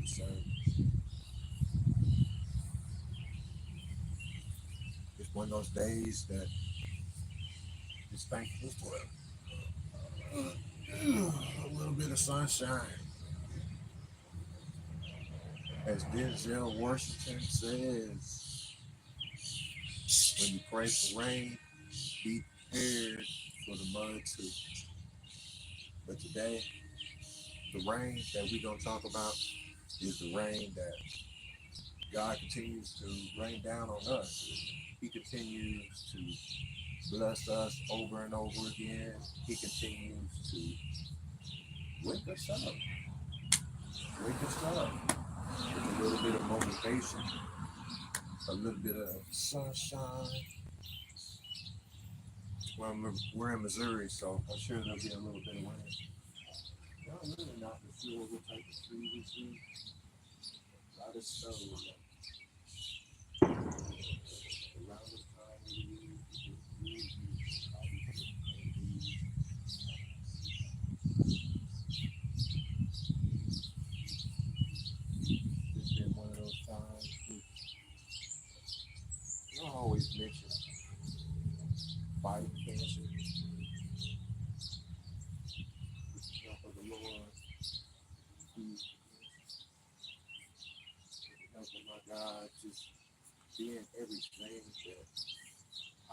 Sunday service. It's one of those days that is thankful for a little bit of sunshine. As Denzel Washington says, when you pray for rain, be prepared for the mud too. But today, the rain that we're going to talk about is the rain that God continues to rain down on us. He continues to bless us over and over again. He continues to wake us up, wake us up with a little bit of motivation, a little bit of sunshine. Well, we're in Missouri, so I'm sure there'll be a little bit of rain. Y'all really not sure what type of tree this is. A lot of snow around this time of the year. It's been one of those times. I always mention fighting cancer with the help of the Lord, with the help of my God, just being everything that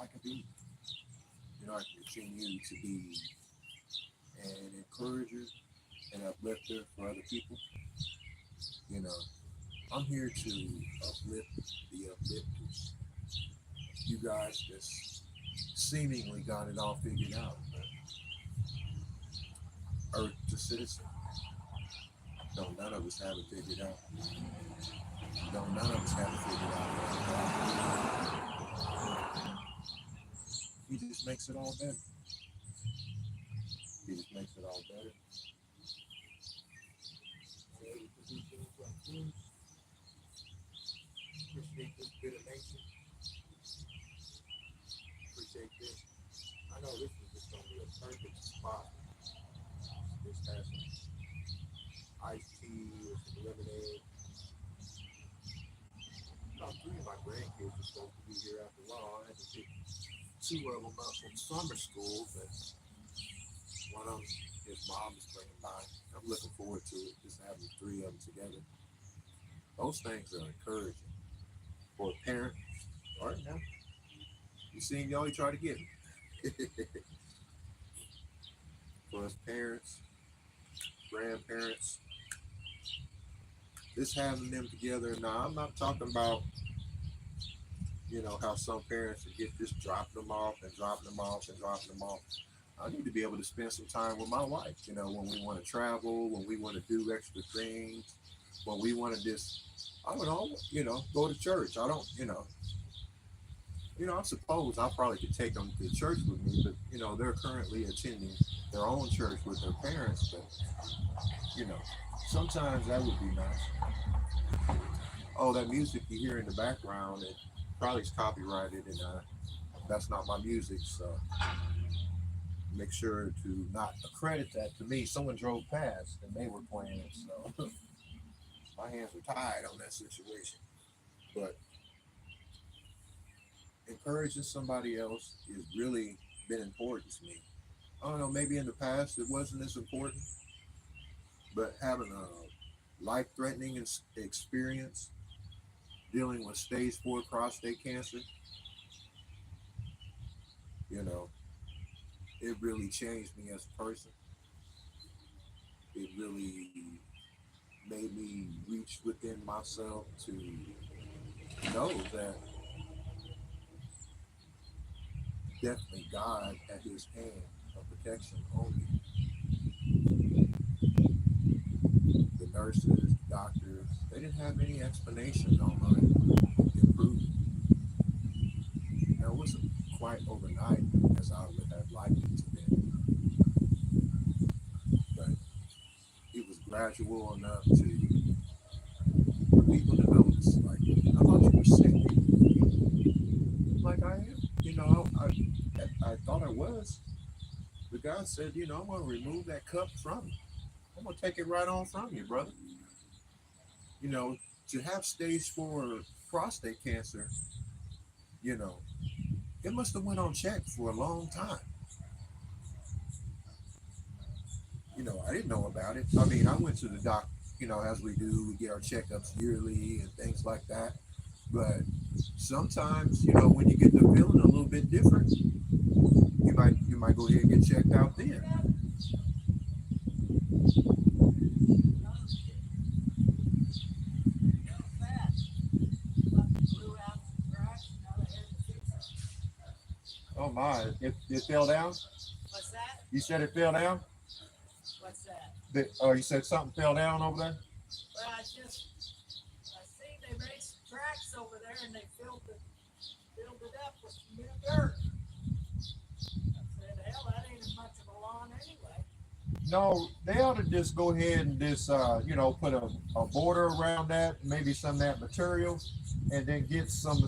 I can be. I can continue to be an encourager and uplifter for other people. You know, I'm here to uplift the uplifters. You guys just seemingly got it all figured out. Earth to citizen. No, none of us have it figured out. No, none of us have it figured out. He just makes it all better. He just makes it all better. Appreciate this bit of nature. Appreciate this. I know this is just gonna be a perfect spot. This has some iced tea or some lemonade. About three of my grandkids are supposed to be here after a while. I had to pick two of them up from summer school, but one of them, his mom is bringing by. I'm looking forward to it, just having the three of them together. Those things are encouraging for a parent. All right now, you seen y'all try to get me. For us parents, grandparents, just having them together. Now, I'm not talking about, how some parents get just dropping them off and dropping them off and dropping them off. I need to be able to spend some time with my wife, when we want to travel, when we want to do extra things, when we want to just, I don't know, go to church. I don't, I suppose I probably could take them to church with me, but, they're currently attending their own church with their parents, but, you know, sometimes that would be nice. Oh, that music you hear in the background, it probably is copyrighted, and that's not my music, so make sure to not accredit that to me. Someone drove past and they were playing it, so my hands are tied on that situation. But encouraging somebody else has really been important to me. I don't know, maybe in the past it wasn't as important, but having a life-threatening experience dealing with stage 4 prostate cancer, you know, it really changed me as a person. It really made me reach within myself to know that definitely God had his hand of protection on me. The nurses, the doctors, they didn't have any explanation on my improvement. Now, it wasn't quite overnight as I would have liked it to be, but it was gradual enough for people to notice. Like, I thought you were sick. Like I am. I thought I was. But God said, I'm going to remove that cup from you. I'm going to take it right on from you, brother. You know, to have stage 4 prostate cancer, you know, it must have went unchecked for a long time. You know, I didn't know about it. I mean, I went to the doc, you know, as we do, we get our checkups yearly and things like that. But sometimes, you know, when you get the feeling a little bit different, you might go ahead and get checked out then. Oh my, it fell down? What's that? You said it fell down? What's that? Oh, you said something fell down over there? Well, I see they made some tracks over there and they filled it up with new dirt. I said, hell, that ain't as much of a lawn anyway. No, they ought to just go ahead and just, you know, put a border around that, maybe some of that material, and then get some,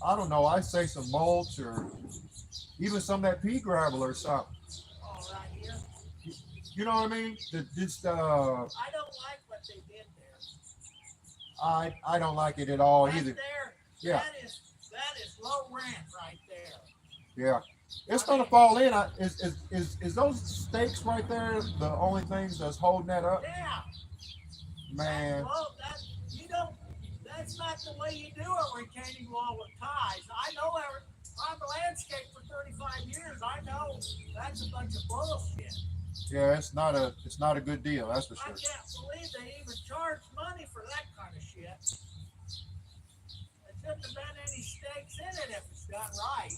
I don't know, I say some mulch or even some of that pea gravel or something. Oh, right here. You know what I mean? Just, I don't like what they did there. I don't like it at all That either. there, Yeah, that is low rent right there. yeah. It's I gonna mean, fall in. Is those stakes right there the only things that's holding that up? yeah, that Man, low that you don't. That's not the way you do a retaining wall with ties. I know I'm a landscape for 35 years. I know that's a bunch of bullshit. yeah, it's not a good deal. That's for I sure. can't believe they even charge money for that kind of shit. There shouldn't have been any stakes in it if it's done right.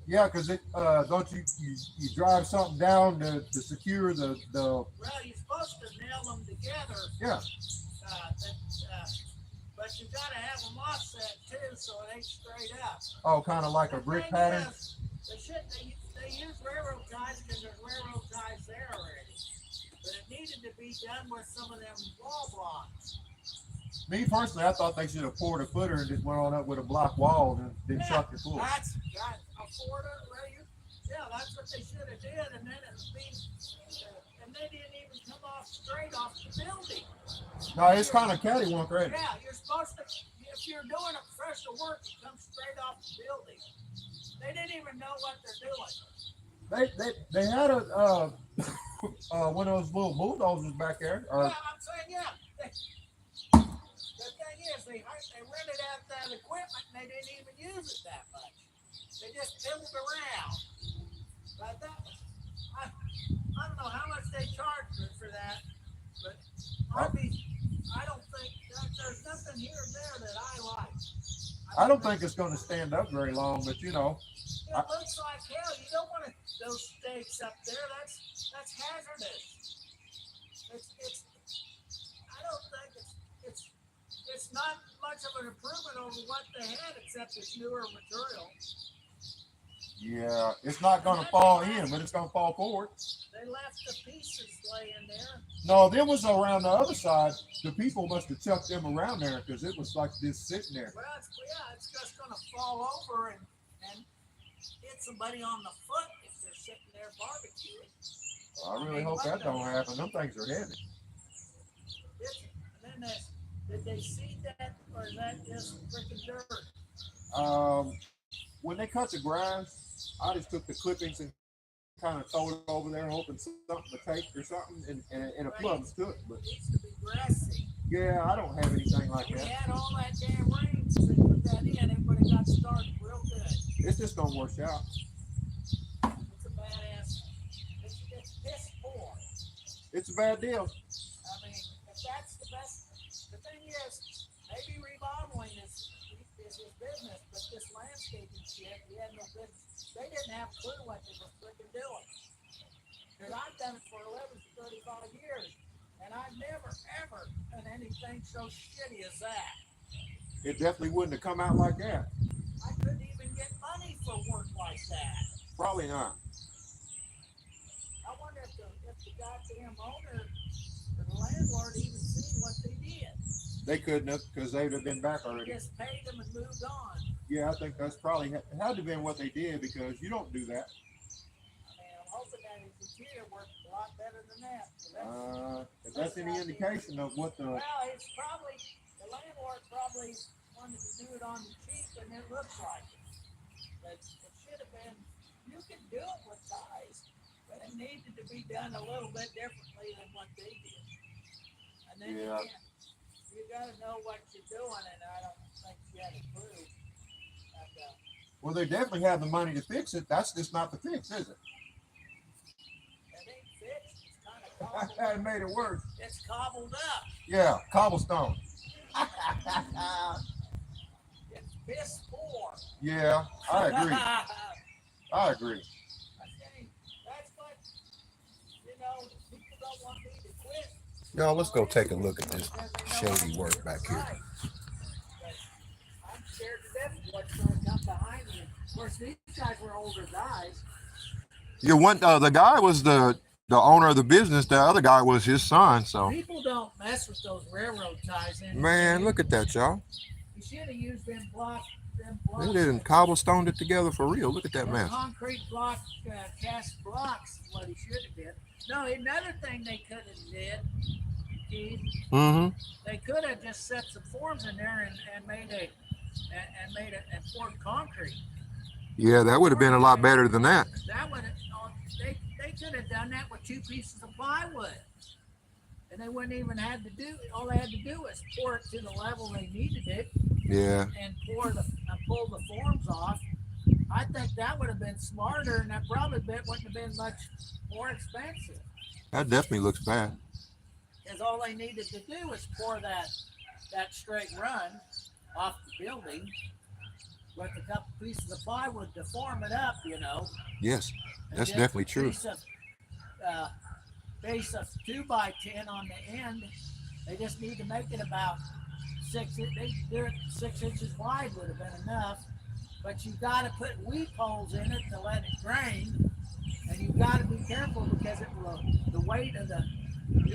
Yeah, because it don't you drive something down to secure the Well, you're supposed to nail them together, yeah. that, but you got to have them offset too, so it ain't straight up. Oh, kind of like The a brick thing pattern. is, they use railroad ties because there's railroad ties there already. But it needed to be done with some of them wall blocks. Me personally, I thought they should have poured a footer and just went on up with a block wall and then Yeah, chucked it full. that's got a Florida where you. Yeah, that's what they should have did, and then it would be, and they didn't even come off straight off the building. No, If it's you're, kind of cattywampus, right? yeah, you're supposed to. If you're doing a professional work, it comes straight off the building. They didn't even know what they're doing. They had a one of those little bulldozers back there. Yeah, Or I'm saying, yeah. The thing is, they rented out that equipment and they didn't even use it that much. They just fiddled around. But I don't know how much they charged for that, but I, I don't think there's nothing here and there that I like. I I mean, don't think it's going to stand up very long, but you know, I, it looks like hell. You don't want those stakes up there. That's hazardous. It's I don't think it's not much of an improvement over what they had, except it's newer material. yeah, it's not And going to then fall in, but it's going to fall forward. they left the pieces laying there. No, them was around the other side. The people must have chucked them around there because it was like this sitting there. Well, it's just going to fall over and hit somebody on the foot if they're sitting there barbecuing. I I really mean, hope what that the? don't happen. Them things are heavy. And then did they seed that or is that just freaking dirt? When they cut the grass, I just took the clippings and kind of throw it over there, hoping something to take or something, and a plug Well, stood. But it needs to be grassy. yeah, I don't have anything like We that. had all that damn rain since they put that in. Everybody got started real good. It's just gonna wash out. It's a badass. It's piss poor. It's a bad deal. I mean, if that's the best, the thing is, maybe remodeling is his business, but this landscaping shit, he had no business. They didn't have a clue what they were freaking doing. Because I've done it for 11 to 35 years, and I've never, ever done anything so shitty as that. It definitely wouldn't have come out like that. I couldn't even get money for work like that. Probably not. I wonder if the goddamn owner or the landlord even seen what they did. They couldn't have because they'd have been back He already. just paid them and moved on. Yeah, I think that's probably had to have been what they did because you don't do that. I mean, I'm hoping hoping that his interior works a lot better than that. So if that's any indication of what the... Well, it's probably, the landlord probably wanted to do it on the cheap, and it looks like it. But it should have been, you can do it with ties, but it needed to be done a little bit differently than what they did. And then you got to know what you're doing, and I don't think you had a clue. Well, they definitely have the money to fix it. That's just not the fix, is it? It ain't fixed. It's kind of cobbled I up. made it worse. It's cobbled up. Yeah, cobblestone. It's piss poor. Yeah, I agree. I agree. That's what, people don't want me to quit. Y'all, let's go take a look at this shady work back here. I'm scared to death of what's going to come behind me. Of course, these guys were older guys. The guy was the owner of the business. The other guy was his son. So people don't mess with those railroad ties. Man, look at that, y'all. You should have used them blocks. They didn't cobblestoned it together for real. Look at that mess. Concrete block, cast blocks is what he should have did. No, another thing they could have did, Keith, they could have just set some forms in there and poured concrete. Yeah, that would have been a lot better than that. That would have, they could have done that with 2 pieces of plywood. And they wouldn't even have to do, all they had to do was pour it to the level they needed it. Yeah. And pull the forms off. I think that would have been smarter, and that probably wouldn't have been much more expensive. That definitely looks bad. Because all they needed to do was pour that straight run off the building with a couple pieces of plywood to form it up, Yes, that's definitely true. Base of 2x10 on the end. They just need to make it about 6 inches wide would have been enough. But you got to put weep holes in it to let it drain, and you got to be careful because the weight of it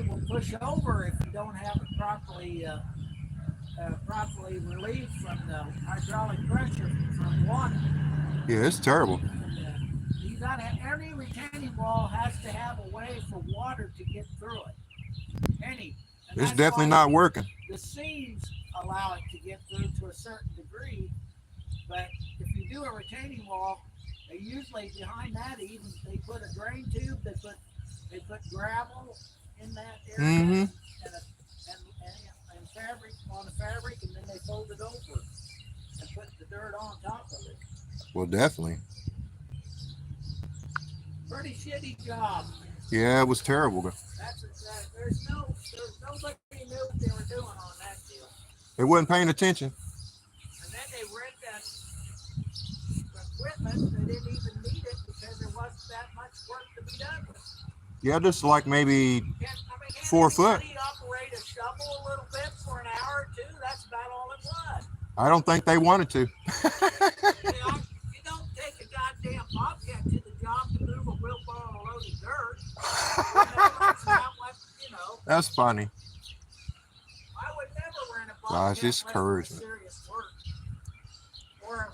will push over if you don't have it properly relieved from the hydraulic pressure from water. Yeah, it's terrible. You got to, every retaining wall has to have a way for water to get through it. It's definitely not working. The seams allow it to get through to a certain degree, but if you do a retaining wall, they usually behind that they put a drain tube, they put gravel in that area and fabric on the fabric, and then they fold it over and put the dirt on top of it. Well, definitely. Pretty shitty job. Yeah, it was terrible. There's nobody knew what they were doing on that deal. They wasn't paying attention. And then they rent that equipment. They didn't even need it because there wasn't that much work to be done with it. Yeah, just like maybe 4 foot. Can operate a shovel a little bit for an hour or two? That's about all it was. I don't think they wanted to. You don't take a goddamn bobcat to the job to move a wheelbarrow load of dirt. That's funny. I would never rent a bobcat. Gosh, it's encouragement. Serious work. Or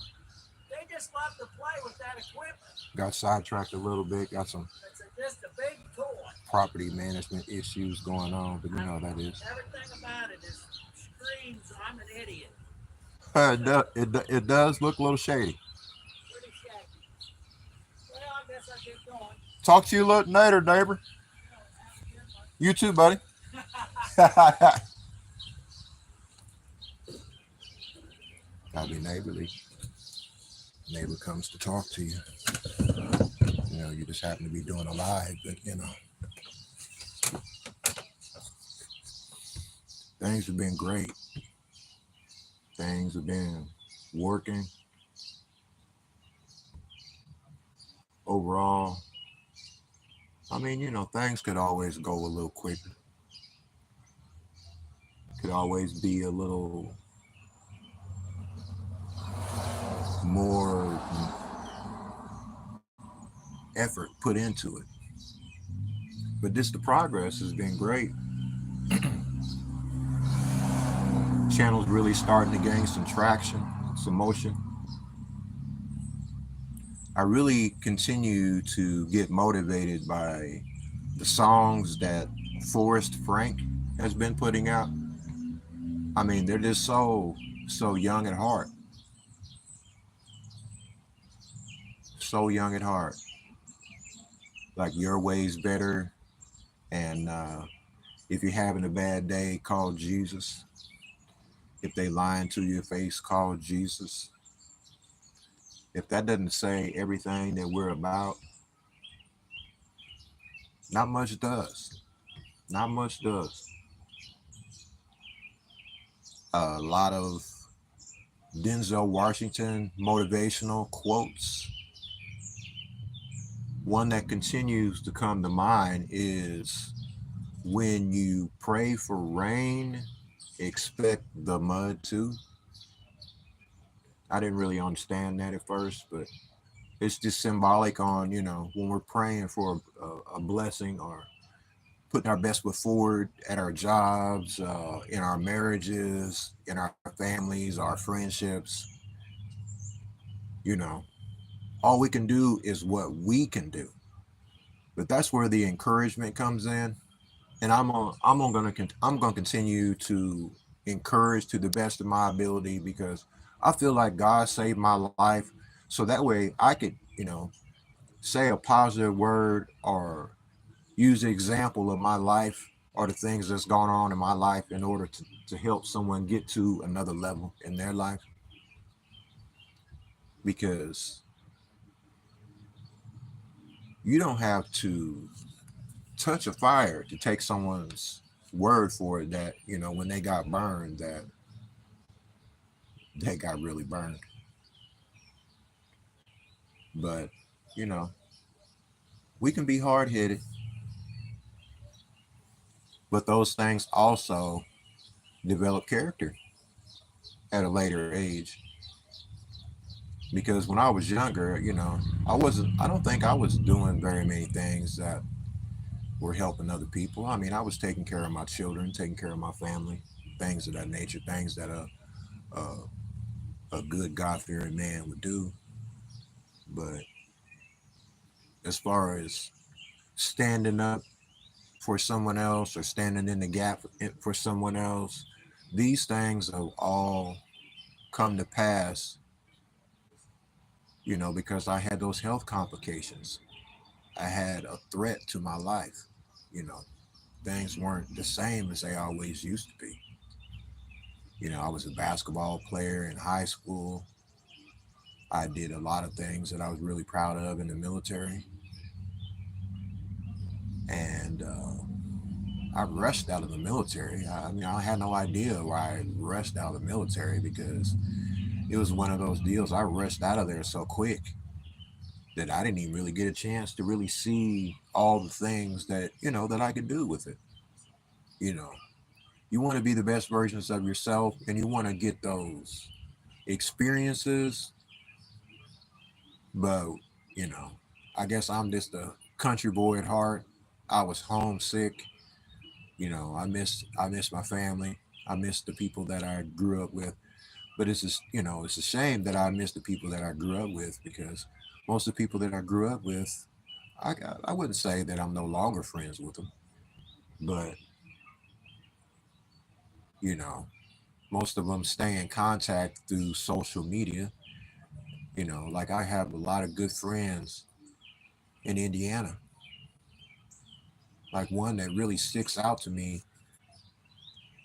they just love to play with that equipment. Got sidetracked a little bit. Got some It's just a big toy. property management issues going on, but you know how that is. Everything about it screams, I'm an idiot. It does look a little shady. Pretty shaggy. Well, I guess I get going. Talk to you a little later, neighbor. You too, buddy. Gotta be neighborly. Neighbor comes to talk to you. You just happen to be doing a live, but things have been great. Things have been working. Overall, things could always go a little quicker. Could always be a little more effort put into it. But the progress has been great. Channel's really starting to gain some traction, some motion. I I really continue to get motivated by the songs that Forrest Frank has been putting out. I mean, they're just so young at heart, so young at heart. Like your way's better, and if you're having a bad day, call Jesus. If they lying to your face, call Jesus. If that doesn't say everything that we're about, not much does. Not much does. A lot of Denzel Washington motivational quotes. One that continues to come to mind is when you pray for rain, expect the mud too. I didn't really understand that at first, but it's just symbolic on, when we're praying for a blessing or putting our best foot forward at our jobs, in our marriages, in our families, our friendships, you know, all we can do is what we can do. But that's where the encouragement comes in. And I'm gonna continue to encourage to the best of my ability because I feel like God saved my life, so that way I could, say a positive word or use the example of my life or the things that's going on in my life in order to help someone get to another level in their life. Because you don't have to touch a fire to take someone's word for it that, when they got burned, that they got really burned. But, you know, we can be hard headed, but those things also develop character at a later age. Because when I was younger, I don't think I was doing very many things that were helping other people. I mean, I was taking care of my children, taking care of my family, things of that nature, things that a good God fearing man would do. But as far as standing up for someone else or standing in the gap for someone else, these things have all come to pass, because I had those health complications. I had a threat to my life. You know, things weren't the same as they always used to be. I was a basketball player in high school. I did a lot of things that I was really proud of in the military. And I rushed out of the military. I mean, I had no idea why I rushed out of the military because it was one of those deals. I rushed out of there so quick that I didn't even really get a chance to really see all the things that, that I could do with it. You know, you want to be the best versions of yourself and you want to get those experiences, but, you know, I guess I'm just a country boy at heart. I was homesick. I miss my family. I miss the people that I grew up with. But it's just, it's a shame that I miss the people that I grew up with because most of the people that I grew up with, I I wouldn't say that I'm no longer friends with them, but you know, most of them stay in contact through social media. Like I have a lot of good friends in Indiana. Like one that really sticks out to me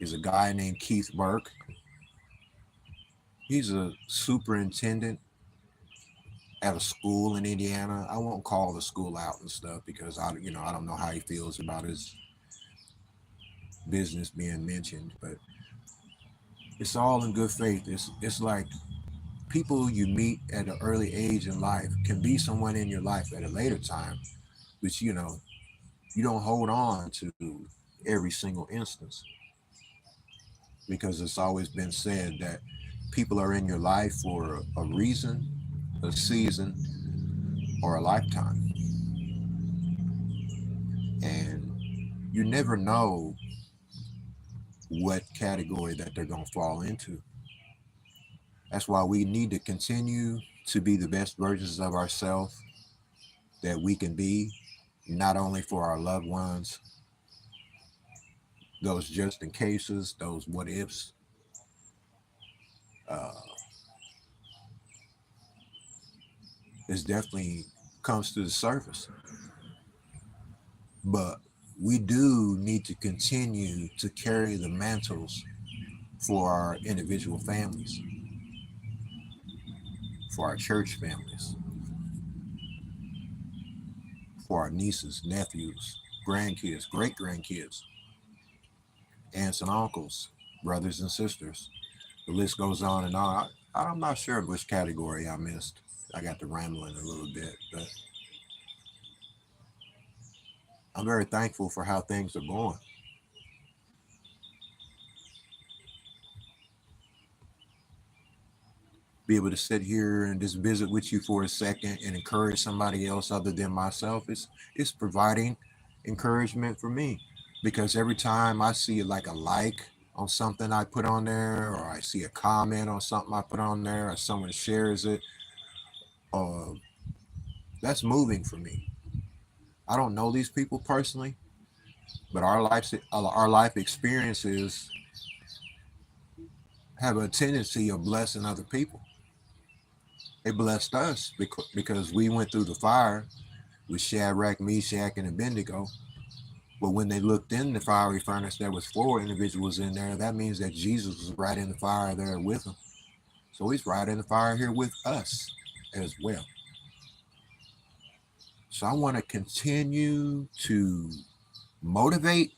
is a guy named Keith Burke. He's a superintendent at a school in Indiana. I won't call the school out and stuff because I don't know how he feels about his business being mentioned, but it's all in good faith. It's like people you meet at an early age in life can be someone in your life at a later time, which you don't hold on to every single instance because it's always been said that people are in your life for a reason, a season, or a lifetime, and you never know what category that they're going to fall into. That's why we need to continue to be the best versions of ourselves that we can be, not only for our loved ones, those just in cases, those what ifs, uh, is definitely comes to the surface. But we do need to continue to carry the mantles for our individual families, for our church families, for our nieces, nephews, grandkids, great grandkids, aunts and uncles, brothers and sisters. The list goes on and on. I'm not sure which category I missed. I got to rambling a little bit, but I'm very thankful for how things are going. Be able to sit here and just visit with you for a second and encourage somebody else other than myself. It's providing encouragement for me, because every time I see like a like on something I put on there, or I see a comment on something I put on there, or someone shares it, uh, that's moving for me. I don't know these people personally, but our life experiences have a tendency of blessing other people. They blessed us because we went through the fire with Shadrach, Meshach, and Abednego. But when they looked in the fiery furnace, there was 4 individuals in there. That means that Jesus was right in the fire there with them. So he's right in the fire here with us as well. So I want to continue to motivate,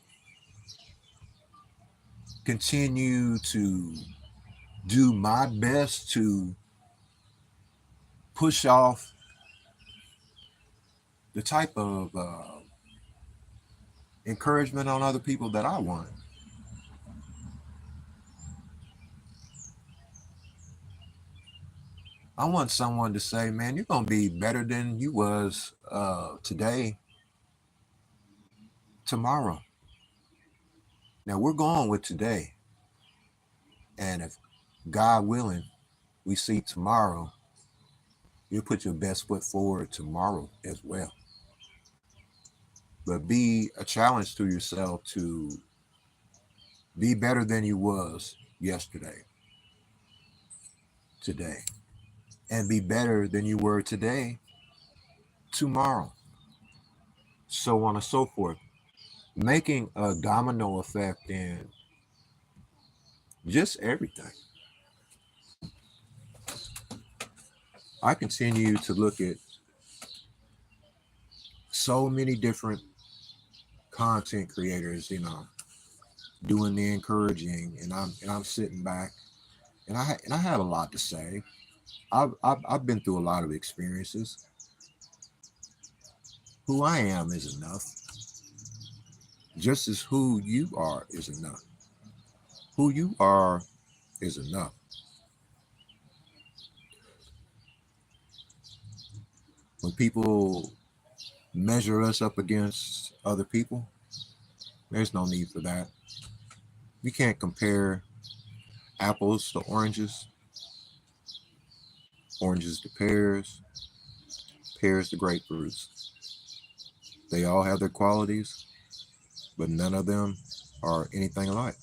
continue to do my best to push off the type of encouragement on other people that I want. I want someone to say, man, you're going to be better than you was today, tomorrow. Now we're going with today. And if God willing, we see tomorrow, you'll put your best foot forward tomorrow as well. But be a challenge to yourself to be better than you was yesterday, today, and be better than you were today, tomorrow, so on and so forth. Making a domino effect in just everything. I continue to look at so many different content creators, doing the encouraging, and I'm sitting back, and I have a lot to say. I've been through a lot of experiences. Who I am is enough, just as who you are is enough. Who you are is enough. When people measure us up against other people, there's no need for that. You can't compare apples to oranges, oranges to pears, pears to grapefruits. They all have their qualities, but none of them are anything alike.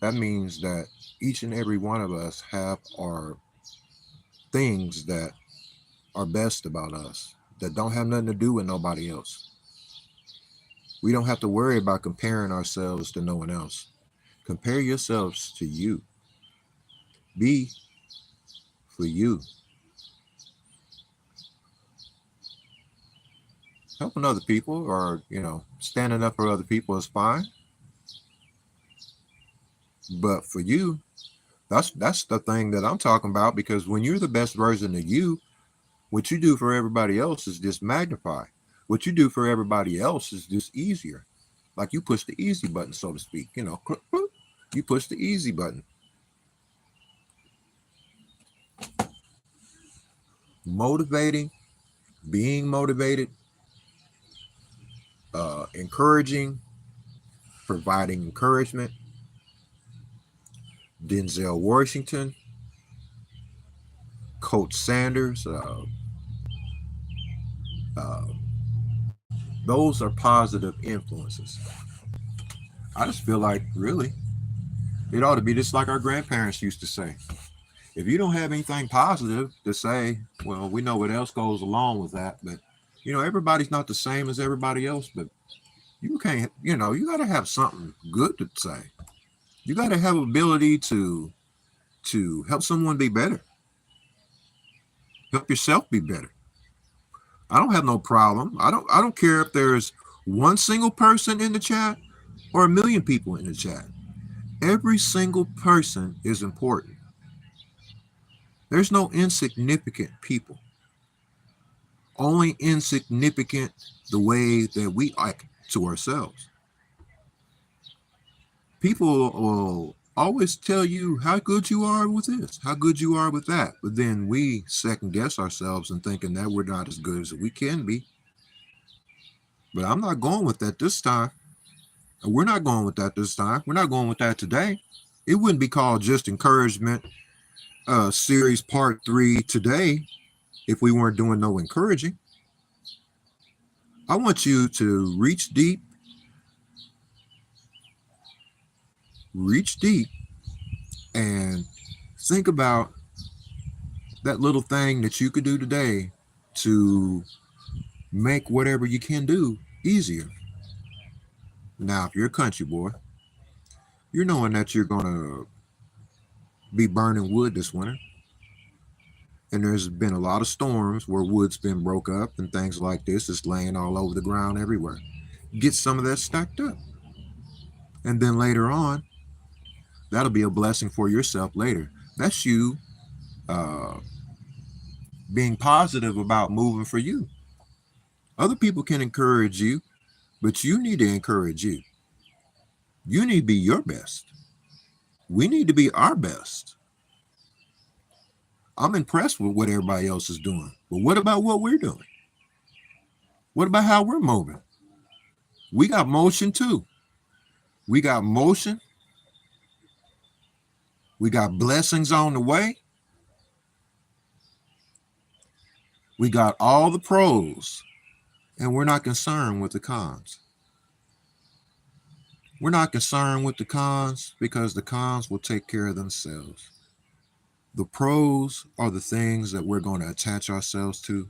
That means that each and every one of us have our things that are best about us, that don't have nothing to do with nobody else. We don't have to worry about comparing ourselves to no one else. Compare yourselves to you. Be for you. Helping other people, or standing up for other people, is fine. But for you, that's the thing that I'm talking about, because when you're the best version of you, what you do for everybody else is just magnified. What you do for everybody else is just easier. Like you push the easy button, so to speak. You push the easy button. Motivating, being motivated, encouraging, providing encouragement. Denzel Washington, Coach Sanders. Uh, those are positive influences. I just feel like really it ought to be just like our grandparents used to say. If you don't have anything positive to say, well, we know what else goes along with that, but everybody's not the same as everybody else, but you can't, you got to have something good to say. You got to have ability to help someone be better, help yourself be better. I don't have no problem. I don't care if there's one single person in the chat or a million people in the chat. Every single person is important. There's no insignificant people. Only insignificant the way that we act to ourselves. People will always tell you how good you are with this, how good you are with that. But then we second guess ourselves and thinking that we're not as good as we can be. But I'm not going with that this time. We're not going with that this time. We're not going with that today. It wouldn't be called Just Encouragement series part 3 today if we weren't doing no encouraging. I want you to reach deep and think about that little thing that you could do today to make whatever you can do easier. Now, if you're a country boy, you're knowing that you're going to be burning wood this winter. And there's been a lot of storms where wood's been broke up and things like this is laying all over the ground everywhere. Get some of that stacked up. And then later on, that'll be a blessing for yourself later. That's you uh, being positive about moving for you. Other people can encourage you, but you need to encourage you. You need to be your best. We need to be our best. I'm impressed with what everybody else is doing. But what about what we're doing? What about how we're moving? We got motion too. We got motion. We got blessings on the way. We got all the pros. And we're not concerned with the cons. We're not concerned with the cons because the cons will take care of themselves. The pros are the things that we're going to attach ourselves to,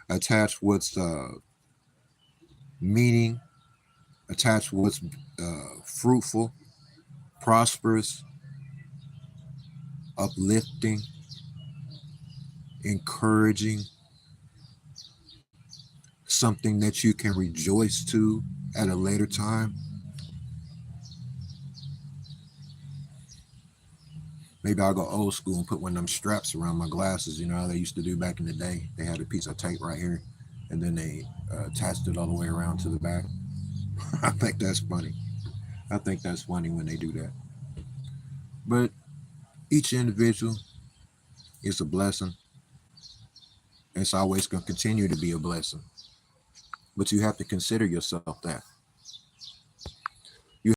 attach what's meaning, attach what's fruitful, prosperous, uplifting, encouraging, something that you can rejoice to at a later time. Maybe I'll go old school and put one of them straps around my glasses. You know how they used to do back in the day? They had a piece of tape right here, and then they attached it all the way around to the back. I think that's funny. I think that's funny when they do that. But each individual is a blessing. It's always going to continue to be a blessing. But you have to consider yourself that.